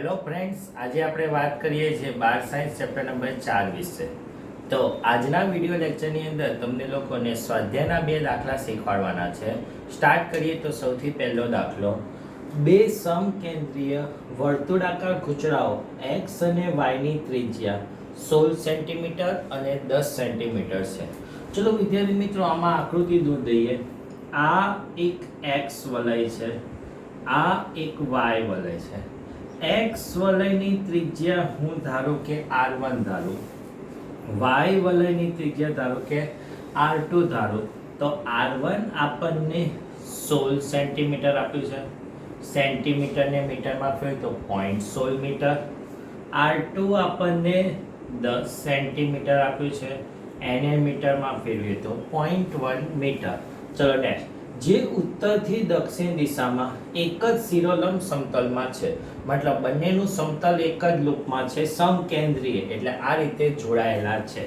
Hello friends, આજે આપણે વાત કરીએ છીએ બાર સાયન્સ ચેપ્ટર નંબર 4 વિશે. તો આજના વિડીયો લેક્ચરની અંદર તમને લોકોને સ્વાધ્યાયના બે દાખલા શીખવાડવાના છે. સ્ટાર્ટ કરીએ તો સૌથી પહેલો દાખલો, બે સમકેન્દ્રીય વર્તુળાકાર ખૂંચડાઓ x અને y ની ત્રિજ્યા 16 સેન્ટીમીટર અને 10 સેન્ટીમીટર છે. ચલો વિદ્યાર્થી મિત્રો, આમાં આકૃતિ દોરીએ. આ એક x વલય છે, આ એક y વલય છે. x વલયની ત્રિજ્યા હું ધારો કે r1 ધારું, y વલયની ત્રિજ્યા ધારો કે r2 ધારું. તો r1 આપણને 16 સેન્ટીમીટર આપ્યું છે, સેન્ટીમીટરને મીટરમાં ફેરવીએ તો 0.16 મીટર. r2 આપણને 10 સેન્ટીમીટર આપ્યું છે, એને મીટરમાં ફેરવીએ તો 0.1 મીટર. ચલો નેક્સ્ટ, જે ઉત્તરથી દક્ષિણ દિશામાં એક જ શિરોલંબ સમતલમાં છે, મતલબ બંનેનું સમતલ એક જ લૂપમાં છે, સમકેન્દ્રીય એટલે આ રીતે જોડાયેલા છે.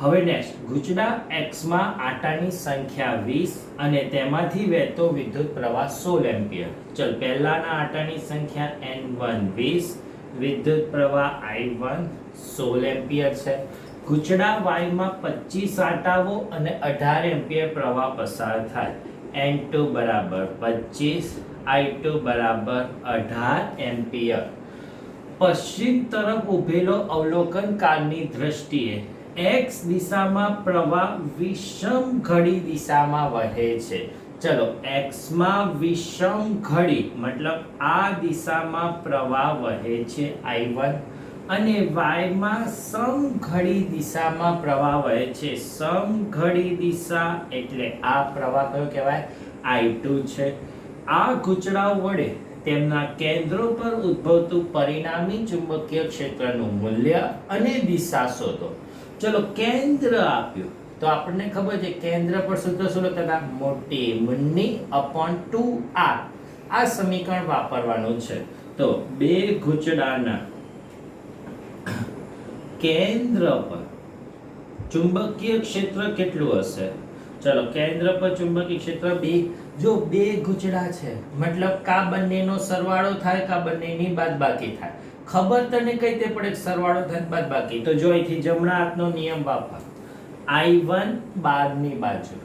હવે નેક્સ્ટ, ગૂંચળા x માં આટાની સંખ્યા 20 અને તેમાંથી વહેતો વિદ્યુત પ્રવાહ 16 એમ્પિયર. ચલ, પહેલાના આટાની સંખ્યા n1 20, વિદ્યુત પ્રવાહ i1 16 એમ્પિયર છે. ગૂંચળા y માં 25 આટાઓ અને 18 એમ્પિયર પ્રવાહ પસાર થાય. n2 બરાબર 25, i2 બરાબર 18 એમ્પિયર. પશ્ચિમ તરફ ઉભેલો અવલોકન કાળની દ્રષ્ટિએ x દિશામાં પ્રવાહ વિષમ ઘડી દિશામાં વહે છે. ચલો, x માં વિષમ ઘડી મતલબ આ દિશામાં પ્રવાહ વહે છે i1, અને y માં સમઘડી દિશામાં પ્રવાહ વહે છે. સમઘડી દિશા એટલે આ પ્રવાહ કયો કહેવાય? i2 છે. આ ગૂંચળાઓ વડે તેમના કેન્દ્રો પર ઉદ્ભવતું પરિણામી ચુંબકીય ક્ષેત્રનું મૂલ્ય અને દિશા શોધો. ચલો, કેન્દ્ર આપ્યું તો આપણને ખબર છે કેન્દ્ર પર સૂત્ર શું લખતા? મોટી મુન્ની અપોન 2r. આ સમીકરણ વાપરવાનું છે. તો બે ગૂંચળાના કેન્દ્ર પર ચુંબકીય ક્ષેત્ર કેટલું હશે? ચલો, કેન્દ્ર પર ચુંબકીય ક્ષેત્ર બે. જો બે ગૂંચળા છે મતલબ કા બંનેનો સરવાળો થાય કા બંનેની બાદબાકી થાય. ખબર તને કઈ રીતે પડે સરવાળો થાય બાદબાકી? તો જો અહીંથી જમણા હાથનો નિયમ વાપર. i1 બહારની બાજુ,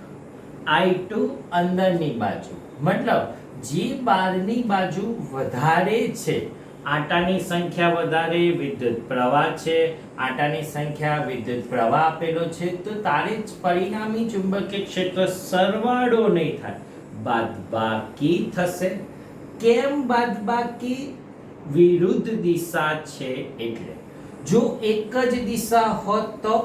i2 અંદરની બાજુ. મતલબ જે બહારની બાજુ વધારે છે, આટાની સંખ્યા વધારે, વિદ્યુત પ્રવાહ છે, આટાની સંખ્યા, વિદ્યુત પ્રવાહ આપેલો છે, તો તારે જ પરિણામી ચુંબકીય ક્ષેત્ર સરવાળો નહીં થાય, બાદબાકી થશે. કેમ બાદબાકી? વિરુદ્ધ દિશા છે એટલે. જો એક જ દિશા હોત તો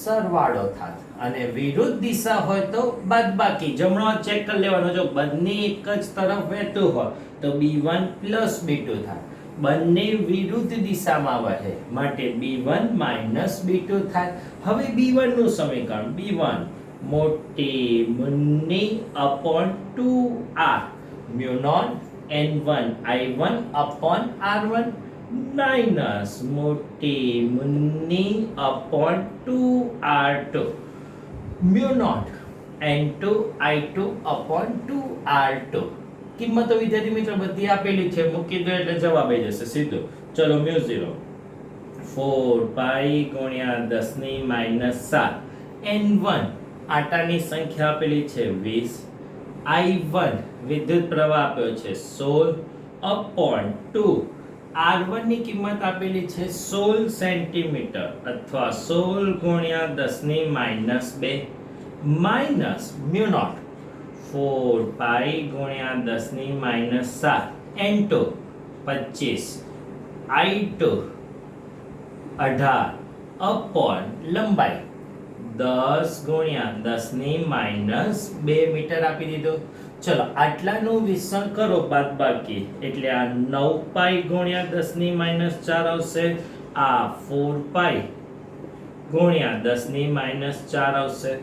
સરવાળો થાત અને વિરુદ્ધ દિશા હોય તો બાદબાકી. જમણો હાથ ચેક કરી લેવાનો. જો બંને એક જ તરફ વહેતું હોય તો b1 પ્લસ b2 થાય. બંને વિરુદ્ધ દિશામાં વહે માટે b1 માઇનસ b2 થાય. હવે b1 નું સમીકરણ, b1 મોટી મુન્ની upon 2r mu not n1 i1 upon r1 minus મોટી મુન્ની upon 2r2 mu not n2 i2 upon 2r2. કિંમતો વિદ્યાર્થી મિત્રો બધી આપેલી છે, મૂકી દો એટલે જવાબ આવી જશે સીધો. ચલો, મ્યુ 0 4 પાઈ ગુણ્યા 10 ની માઈનસ 7. n1 આટાની સંખ્યા આપેલી છે 20, i1 વિદ્યુત પ્રવાહ આપ્યો છે 16 અપોન 2, r1 ની કિંમત આપેલી છે 16 સેન્ટીમીટર અથવા 16 ગુણ્યા 10 ની માઈનસ 2 માઈનસ મ્યુ નોટ 4 પાઈ ગુણ્યા 10 ની માઈનસ 7, n2 25, i2 18 અપોન લંબાઈ 10 ગુણ્યા 10 ની માઈનસ 2 મીટર આપી દીધો. ચલો, આટલાનું વિસ્તરણ કરો બાદબાકી એટલે આ 9 પાઈ ગુણ્યા 10 ની માઈનસ 4 આવશે. આ 4 પાઈ ગુણ્યા 10 ની માઈનસ 4 આવશે.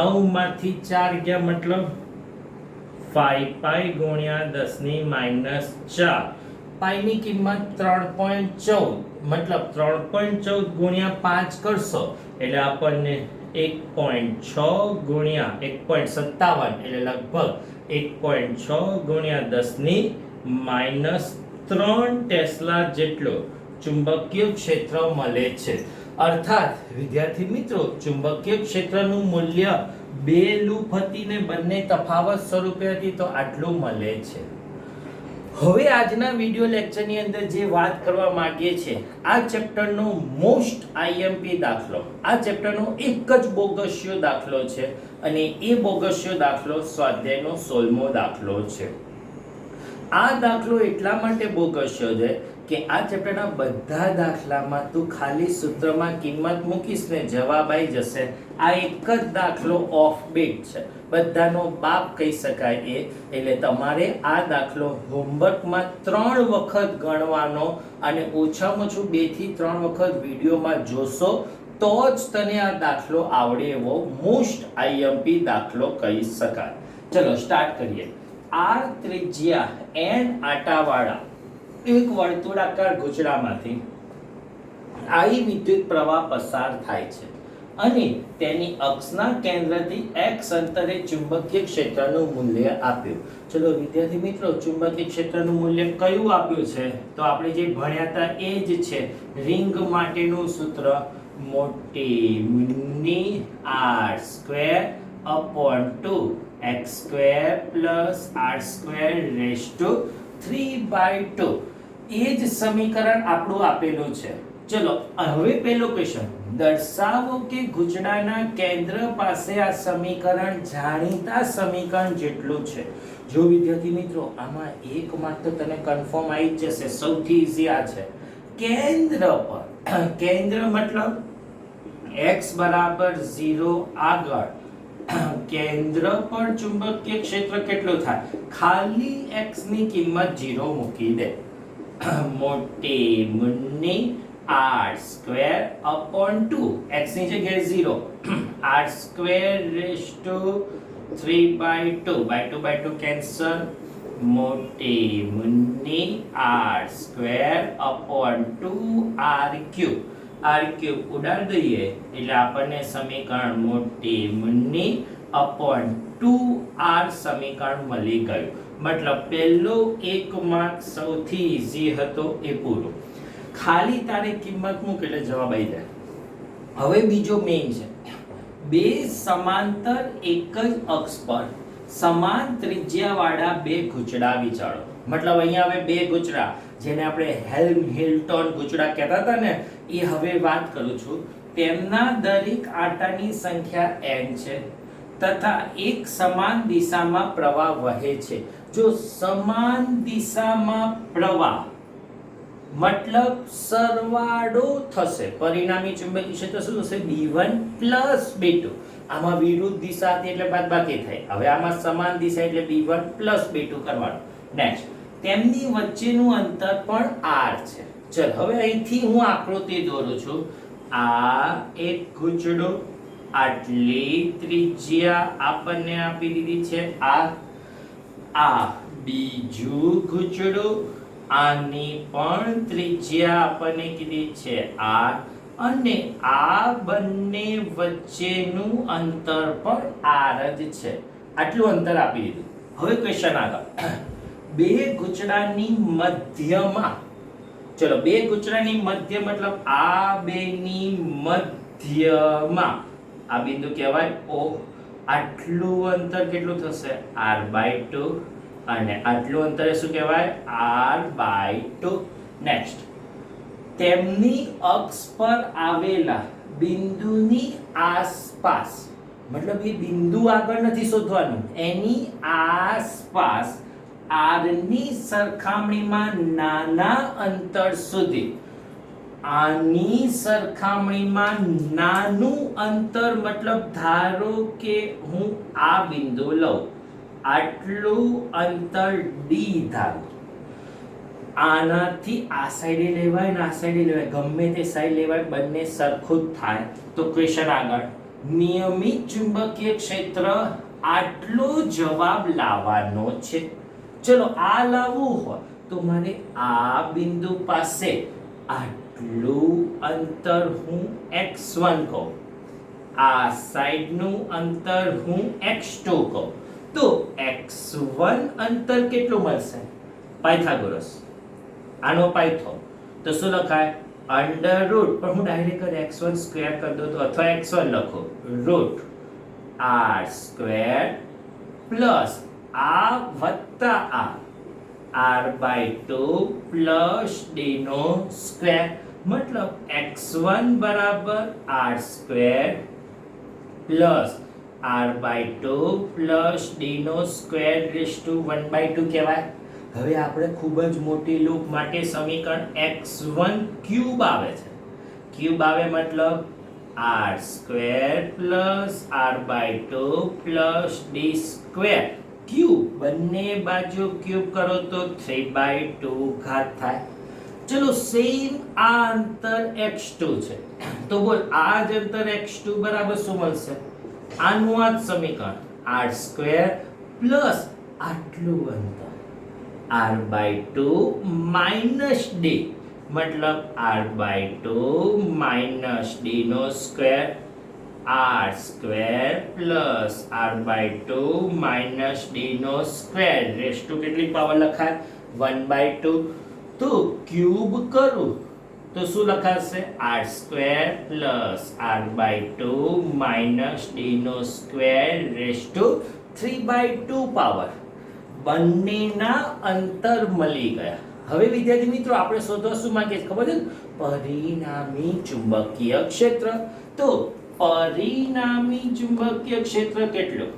9 માંથી 4 ગયા મતલબ 5 પાઈ ગુણ્યા 10 ની માઈનસ 4. પાઈની કિંમત 3.14 મતલબ 3.14 ગુણ્યા 5 કરશો એટલે આપણને 1.6 ગુણ્યા 1.57 એટલે લગભગ 1.6 ગુણ્યા 10 ની માઈનસ 3 ટેસ્લા જેટલો ચુંબકીય ક્ષેત્ર મળે છે. અર્થાત વિદ્યાર્થી મિત્રો, ચુંબકીય ક્ષેત્રનું મૂલ્ય 2 લૂપ હતી ને બંને તફાવત સ્વરૂપે હતી તો આટલું મળે છે. હવે આજના વિડિયો લેક્ચરની અંદર જે વાત કરવા માંગીએ છે, આ ચેપ્ટરનો મોસ્ટ આઈએમપી દાખલો, આ ચેપ્ટરનો એક જ બોગસ્યો દાખલો છે અને એ બોગસ્યો દાખલો સ્વાધ્યાયનો 16મો દાખલો છે. આ દાખલો એટલા માટે બોગસ્યો છે કે આ ચેપ્ટરના બધા દાખલામાં તું ખાલી સૂત્રમાં કિંમત મૂકીશ ને જવાબ આવી જશે. આ એક જ દાખલો ઓફ બીટ છે, બધાનો બાપ કહી શકાય એ. એટલે તમારે આ દાખલો હોમવર્કમાં 3 વખત ગણવાનો અને ઓછામાં ઓછું 2 થી 3 વખત વિડીયોમાં જોશો તો જ તને આ દાખલો આવડે એવો મોસ્ટ આઈએમપી દાખલો કહી શકાય. ચલો સ્ટાર્ટ કરીએ. આર ત્રિજ્યા n આટાવાળા એક વર્તુળાકાર ગુચડામાંથી I વિદ્યુત પ્રવાહ પસાર થાય છે અને તેની અક્ષના કેન્દ્રથી x અંતરે ચુંબકીય ક્ષેત્રનું મૂલ્ય આપ્યું. ચલો વિદ્યાર્થી મિત્રો, ચુંબકીય ક્ષેત્રનું મૂલ્ય કયું આપ્યું છે? તો આપણે જે ભણ્યા હતા એ જ છે. રિંગ માટેનું સૂત્ર મોટી મુન્ની r² / 2 x² + r² / 3/2. એ જ સમીકરણ આપણું આપેલું છે. ચલો હવે પહેલો ક્વેશ્ચન, દર્શાવો કે ગુચડાના કેન્દ્ર પાસે આ સમીકરણ જાણીતા સમીકરણ જેટલું છે. જો વિદ્યાર્થી મિત્રો, આમાં એક માર્ક તો તને કન્ફર્મ આવી જ જશે. સૌથી ઈઝી આ છે. કેન્દ્ર પર, કેન્દ્ર મતલબ x = 0 આગળ કેન્દ્ર પર ચુંબકીય ક્ષેત્ર કેટલું થાય? ખાલી x ની કિંમત 0 મૂકી દે. મોટી મુન્ની r² / 2, x ની જગ્યાએ 0, r² / 3/2 કેન્સલ. મોટી મુન્ની r² / 2 r³ ઉડાડ દઈએ એટલે આપણને સમીકરણ મોટી મુન્ની / 2r સમીકરણ મળી ગયું. મતલબ પહેલો એક માર્ક સૌથી ઈઝી હતો એ પૂરો. ખાલી તારે કિંમત મૂક એટલે જવાબ આવી જાય. હવે બીજો મેઇન છે. બે સમાંતર એક જ અક્ષ પર સમાન ત્રિજ્યાવાળા બે ગુચડા વિચારો. મતલબ અહીંયા હવે બે ગુચડા, જેને આપણે હેલ્મહોલ્ટ્ઝ ગુચડા કહેતા હતા ને, એ હવે વાત કરું છું. તેમના દરેક આંટાની સંખ્યા n છે તથા એક સમાન દિશામાં પ્રવાહ વહે છે. જો સમાન દિશામાં પ્રવાહ મતલબ સરવાળો થશે, પરિણામી ચુંબકીય ક્ષેત્ર શું થશે? B1 + B2. આમાં વિરુદ્ધ દિશા હતી એટલે બાદબાકી થાય. હવે આમાં સમાન દિશા એટલે B1 + B2 કરવાનું. નેક્સ્ટ, તેમની વચ્ચેનું અંતર પણ r છે. ચલ હવે અહીંથી હું આકૃતિ દોરું છું. આ એક ગુચડો, આટલી ત્રિજ્યા આપણને આપી દીધી છે આ બીજું ગુચડું, આની પણ ત્રિજ્યા આપણને કીધી છે r, અને આ બંને વચ્ચેનું અંતર પણ r જ છે. આટલું અંતર આપી દીધું. હવે ક્વેશ્ચન આગળ. બે ગુચડાની મધ્યમાં, ચલો બે ગુચડાની મધ્ય મતલબ આ બેની મધ્યમાં આ બિંદુ કહેવાય O. આટલું અંતર કેટલું થશે? r/2. અને આટલું અંતર શું કહેવાય? r/2. નેક્સ્ટ, તેમની અક્ષ પર આવેલા બિંદુની આસપાસ, મતલબ એ બિંદુ આગળ નથી શોધવાનું, એની આસપાસ r ની સરખામણીમાં નાના અંતર સુધી, આની સરખામણીમાં નાનું અંતર, મતલબ ધારો કે હું આ બિંદુ લઉં, આટલું અંતર d ધારો. આનાથી આ સાઈડે લેવાય ને આ સાઈડે લેવાય, ગમે તે સાઈડ લેવાય, બંને સરખું જ થાય. તો ક્વેશ્ચન આગળ, નિયમિત ચુંબકીય ક્ષેત્ર આટલો જવાબ લાવવાનો છે. ચલો આ લાવવું હોય તો મારે આ બિંદુ પાસે આટલું અંતર હું x1 કહું, આ સાઈડનું અંતર હું x2 કહું. તો x1 અંતર કેટલું મળશે? પાયથાગોરસ આનો પાયથો તો શું લખાય અંડર રૂટ, પણ હું ડાયરેક્ટ x1 સ્ક્વેર કરી દઉં તો અથવા x1 લખો રૂટ r સ્ક્વેર પ્લસ આ વત્તા r by 2 પ્લસ d નો સ્ક્વેર, મતલબ x1 બરાબર r square plus r by 2 plus d નો સ્ક્વેર રેઝ ટુ 1/2 કહેવાય. હવે આપણે ખૂબ જ મોટી લૂપ માટે સમીકરણ x1 ક્યુબ આવે છે. ક્યુબ આવે મતલબ r square plus r by 2 plus d square cube, બંને બાજુ ક્યુબ કરો તો 3/2 ઘાત થાય. ચલો સેમ આ અંતર x2 છે તો બોલ આ જ અંતર x2 બરાબર શું મળશે? આનું આ જ સમીકરણ r સ્ક્વેર પ્લસ આટલું અંતર r by 2 માઇનસ d, મતલબ r by 2 માઇનસ d નો square, r square plus r by 2 minus d નો સ્ક્વેર રેઝ ટુ કેટલી પાવર લખાય 1/2. તો ક્યુબ કરું તો શું લખાશે r square plus r by 2 minus d નો સ્ક્વેર રેઝ ટુ 3/2 પાવર. બંનેના અંતર મળી ગયા. હવે વિદ્યાર્થી મિત્રો આપણે શોધવા શું માંગીએ ખબર છે? પરિણામી ચુંબકીય ક્ષેત્ર. તો પરિણામી ચુંબકીય ક્ષેત્ર કેટલું?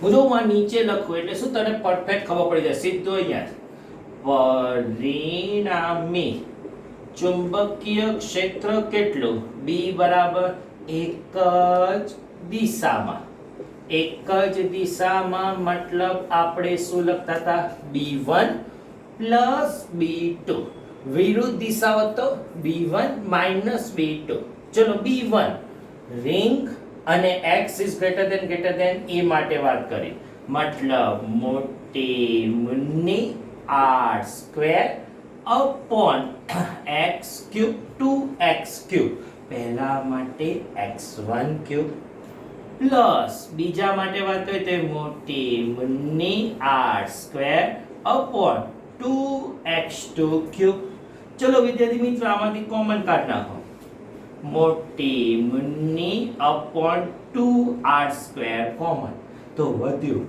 હું જો આ નીચે લખું એટલે શું તને પરફેક્ટ ખબર પડી જાય સીધો અહીંયા. પરિણામી ચુંબકીય ક્ષેત્ર કેટલું? B બરાબર એક જ દિશામાં, એક જ દિશામાં મતલબ આપણે શું લખતા હતા B1 પ્લસ B2, વિરુદ્ધ દિશા હતો B1 માઇનસ B2. ચલો B1 રિંગ અને x is greater than a માટે વાત કરી, મતલબ મોટી મુન્ની r square upon x cube 2x cube, પહેલા માટે x1 ક્યુબ પ્લસ બીજા માટે વાત કરીએ તો મોટી મુન્ની r square upon 2x2 cube. ચલો વિદ્યાર્થી મિત્રો આમાંથી કોમન કાઢ નાખો, મોટી મુન્ની અપોન 2r સ્ક્વેર કોમન, તો વધ્યું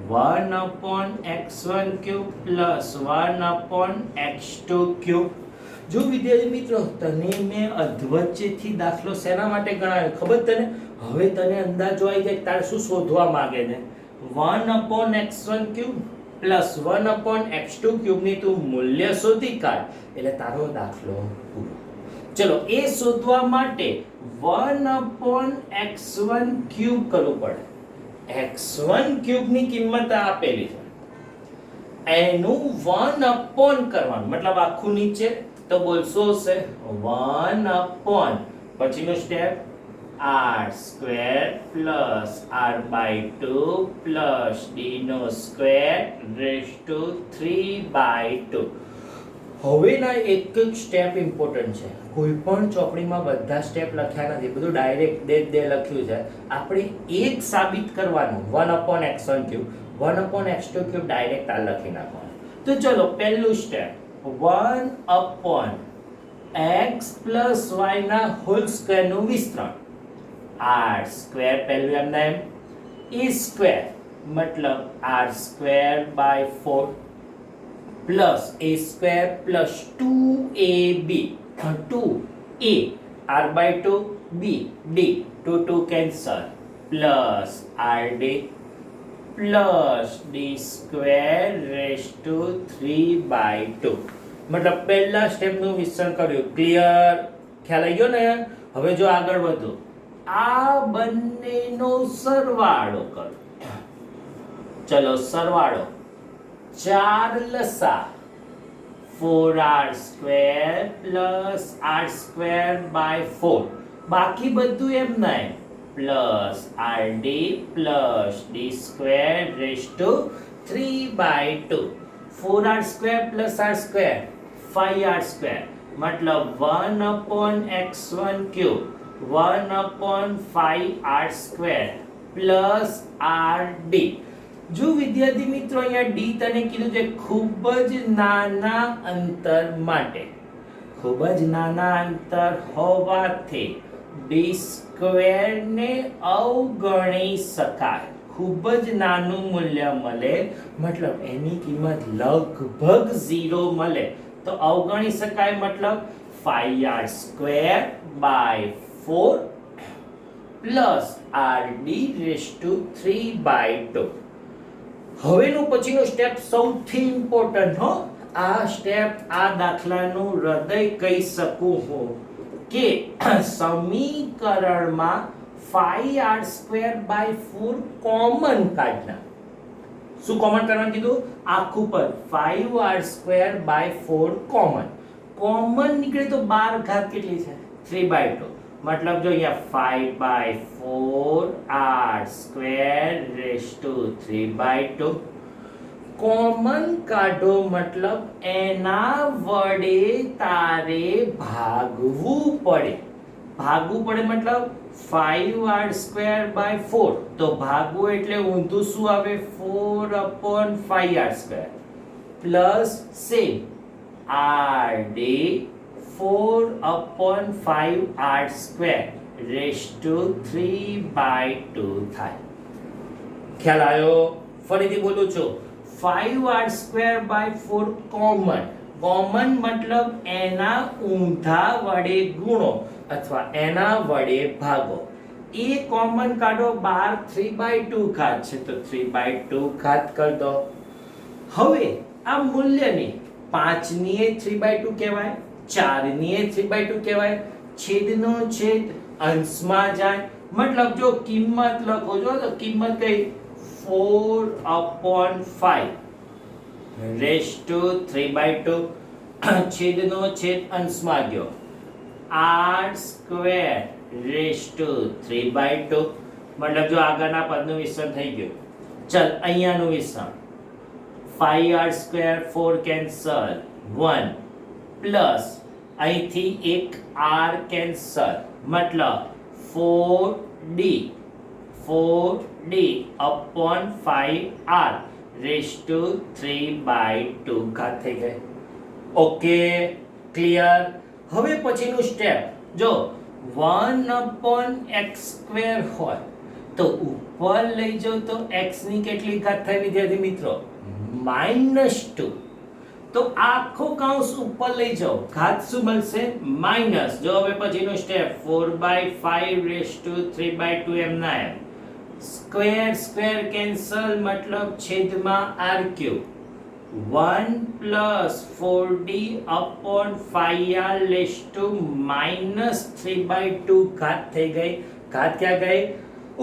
1 upon x1 cube plus 1 upon x2 cube. જો વિદ્યાર્થી મિત્રો તને મેં અધવચ્ચેથી દાખલો શેના માટે ગણાવ્યો ખબર તને? હવે તને અંદાજો આવી જાય તારે શું શોધવા માંગે છે. 1 upon x1 cube plus 1 upon x2 cube ની તું મૂલ્ય શોધી કાઢ એટલે તારો દાખલો પૂરો. ચલો એ શોધવા માટે 1 upon x1 ક્યુબ કરવું પડે. x1 ક્યુબ ની કિંમત આપેલી છે, એનું 1 upon કરવાનું, મતલબ આખું નીચે તો બોલશો છે 1 upon પછીનું step r square plus r by 2 plus d નો સ્ક્વેર રેઝ ટુ 3/2. હવેના એક એક સ્ટેપ ઇમ્પોર્ટન્ટ છે. કોઈ પણ ચોપડીમાં બધા સ્ટેપ લખ્યા નથી, બધું ડાયરેક્ટ દે લખ્યું છે. આપણે એક સાબિત કરવાનું 1 upon x1 cube 1 upon x2 cube direct આ લખી નાખવાનું. તો ચલો પહેલું step 1 upon x plus y ના હોલ સ્ક્વેર નું વિસ્તરણ, r સ્ક્વેર પહેલું એમના એમ e સ્ક્વેર મતલબ r square by 4 plus a square plus 2ab 2a r by 2 b d 2 cancel plus rd plus d square raise to 3/2. મતલબ પહેલા સ્ટેપનું વિસ્તરણ કર્યું. ક્લિયર? ખ્યાલ આવી ગયો ને? હવે જો આગળ વધો, આ બંનેનો સરવાળો કરો. ચલો સરવાળો 4 લસા 4r square plus r square by 4, બાકી બધું એમ નહીં plus rd plus d square raise to 3/2. 4r square plus r square 5r square મતલબ 1 upon x1 cube 1 upon 5r square plus rd જો વિદ્યાર્થી મિત્રો અહીંયા ડી તને કીધું છે ખૂબ જ નાના અંતર માટે, ખૂબ જ નાના અંતર હોવાથી ડી સ્ક્વેર ને અવગણી શકાય, ખૂબ જ નાનું મૂલ્ય મળે, મતલબ એની કિંમત લગભગ 0 મળે તો અવગણી શકાય, મતલબ 5r² / 4 પ્લસ rd⁵ હવેનું પછીનું સ્ટેપ સૌથી ઇમ્પોર્ટન્ટ હો, આ સ્ટેપ આ દાખલાનું હૃદય કહી શકું હું કે સમીકરણમાં 5r²/4 કોમન કાઢના. શું કોમન કરવાનું કીધું? આખું પદ 5r²/4 કોમન નીકળે તો 12 ઘાત કેટલી છે? 3/2. મતલબ જો અહીંયા 5/4r²3/2 કોમન કાઢો, મતલબ એના વડે તારે ભાગવું પડે. ભાગવું પડે મતલબ 5r²/4 તો ભાગવું એટલે ઊંધું શું આવે? 4/5r² plus same rd 4/5r²3/2 થાય. ખ્યાલ આવ્યો? ફરીથી બોલું છું, 5r²/4 કોમન. કોમન મતલબ એના ઊંધા વડે ગુણો અથવા એના વડે ભાગો. એ કોમન કાઢો, 12 3/2 ઘાત છે તો 3/2 ઘાત કરી દો. હવે આ મૂલ્યને 5 ની 3/2 કહેવાય, 4 ની 3/2 કહેવાય, છેદનો છેદ અંશમાં જાય, મતલબ જો કિંમત લખો છો તો કિંમત કઈ? 4/5 છેદનો છેદ અંશમાં ગયો, r²3/2 મતલબ જો આગળના પદનું વિસ્તરણ થઈ ગયું. ચલ અહીંયાનું વિસ્તરણ 5r², 4 કેન્સલ, 1 પ્લસ અહીંથી એક r કેન્સલ, મતલબ 4d/5r3/2 ઘાત થઈ ગઈ. Okay, clear? હવે પછીનું સ્ટેપ જો 1/x² હોય તો ઉપર લઈ જાઓ તો x ની કેટલી ઘાત થાય વિદ્યાર્થી મિત્રો? -2. તો આખો કૌંસ ઉપર લઈ જાઓ, ઘાત શું મળશે? માઈનસ. જો હવે પછીનું સ્ટેપ 4/5r3/2 એમના એમ, સ્ક્વેર સ્ક્વેર કેન્સલ, મતલબ છેદમાં r³ 1 પ્લસ 4d/5r⁻³ ઘાત થઈ ગઈ. ઘાત ક્યાં ગઈ?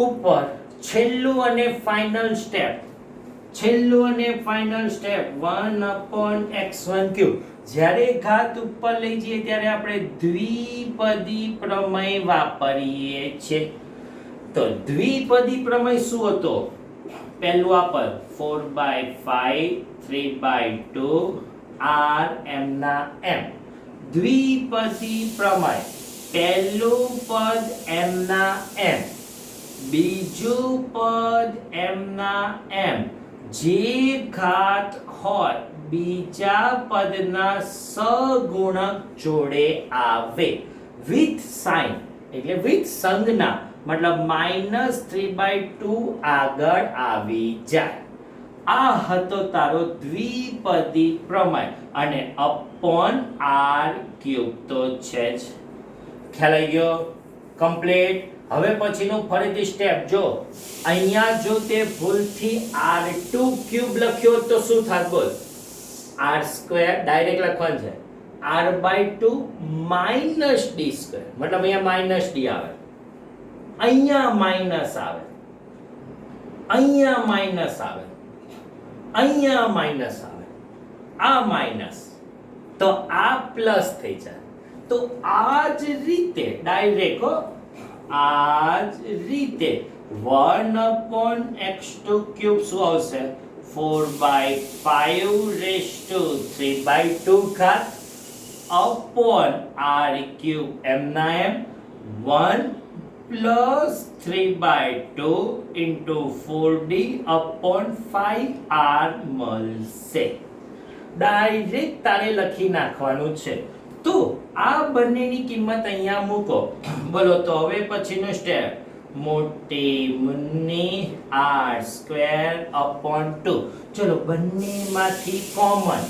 ઉપર. છેલ્લું અને ફાઇનલ સ્ટેપ, 1/x1³ જ્યારે ઘાત ઉપર લઈ જઈએ ત્યારે આપણે દ્વિપદી પ્રમેય વાપરીએ છીએ. તો દ્વિપદી પ્રમેય શું હતો? પહેલું આ પદ 4/5 3/2 r એમના એમ. દ્વિપદી પ્રમેય, પહેલું પદ એમના એમ, બીજું પદ એમના એમ, જે ઘાત હોય બીજા પદના સગુણક જોડે આવે વિથ સાઇન, એટલે વિથ સંજ્ઞા, મતલબ -3/2 આગળ આવી જાય. આ હતો તારો દ્વિપદી પ્રમેય અને અપોન r³ તો છે જ. ખ્યાલ આવી ગયો? કમ્પ્લીટ. હવે પછીનું ફરીથી સ્ટેપ જો અહીંયા જો તે ભૂલથી r2³ લખ્યો તો શું થાત? બોલ. r² ડાયરેક્ટ લખવાનું છે, r/2 - d², મતલબ અહીંયા -d આવે, અહીંયા માઈનસ આવે, અહીંયા માઈનસ આવે, અહીંયા માઈનસ આવે, આ માઈનસ, તો આ પ્લસ થઈ જાય. તો આ જ રીતે ડાયરેક્ટ આ જ રીતે 1/x2³ શું આવશે? 4/5 ઘાત અપોન r³ એમના એમ 1 plus 3/2 into 4d upon 5r મળશે. ડાયરેક્ટ તારે લખી નાખવાનું છે. તો આ બંનેની કિંમત અહીંયા મૂકો. બોલો તો હવે પછીનો સ્ટેપ મોટી મુન્ની r² અપોન 2. ચલો બંનેમાંથી કોમન.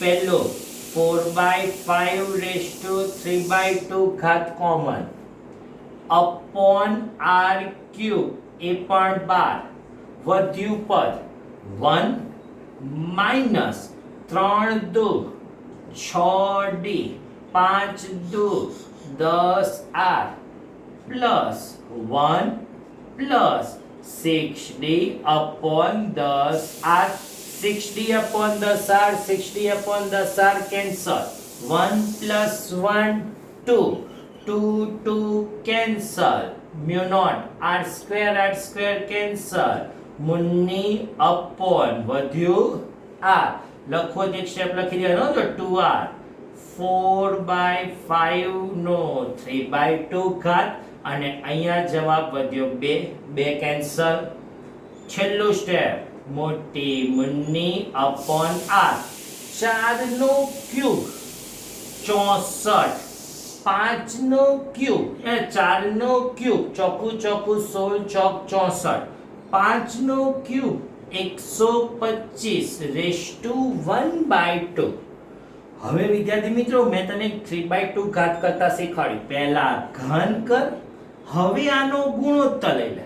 પહેલો 4/5 રેઝ ટુ 3/2 ઘાત કોમન અપોન r³ એ પણ 12 વધ્યું પદ 1 minus 3 2 6d 5 2 10r plus 1 plus 6d upon 10r 6d upon 10r 6d upon 10r cancel 1 plus 1 2 2 2 cancel mu naught r² cancel મુન્ની upon વધ્યું r લખો એક સ્ટેપ લખી દેવાનો તો 2r 4/5 નો 3/2 ઘાત અને અહીંયા જવાબ વધ્યો 2 2 કેન્સલ. છેલ્લું સ્ટેપ મોટી મુન્ની upon r 4 no cube 64 5 no cube 4 no cube ચોકુ ચોકુ 16 Chowk 64 5 no cube 125 rays to 1/2. હવે વિદ્યાર્થી મિત્રો મેં તને 3/2 ઘાત કરતા શીખવાડ્યું. પહેલા ઘન કર, હવે આનો ગુણોત્તર લઈ લે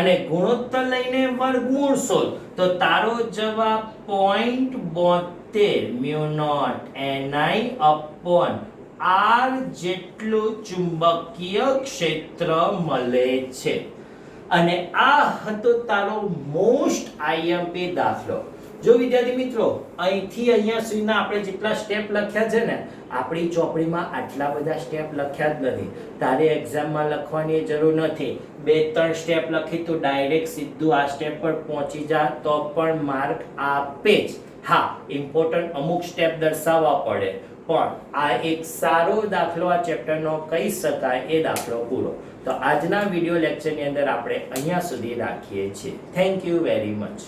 અને ગુણોત્તર લઈને વર્ગમૂળ શોધ તો તારો જવાબ 0.72 mu naught ni upon r જેટલું ચુંબકીય ક્ષેત્ર મળે છે. અને આ હતો તારો મોસ્ટ આઈએમપી દાખલો. જો વિદ્યાર્થી મિત્રો અહીંથી અહીંયા સુધીના આપણે જેટલા સ્ટેપ લખ્યા છે ને આપણી ચોપડીમાં આટલા બધા સ્ટેપ લખ્યા જ નથી. તારે એક્ઝામમાં લખવાની જરૂર નથી. 2-3 સ્ટેપ લખી તો ડાયરેક્ટ સીધું આ સ્ટેપ પર પહોંચી જા તો પણ માર્ક આપે જ. હા, ઇમ્પોર્ટન્ટ અમુક સ્ટેપ દર્શાવવા પડે પણ આ એક સારો દાખલો આ ચેપ્ટરનો કહી શકાય એ દાખલો પૂરો. તો આજના વિડિયો લેક્ચરની અંદર આપણે અહીંયા સુધી રાખીએ છીએ. Thank you very much.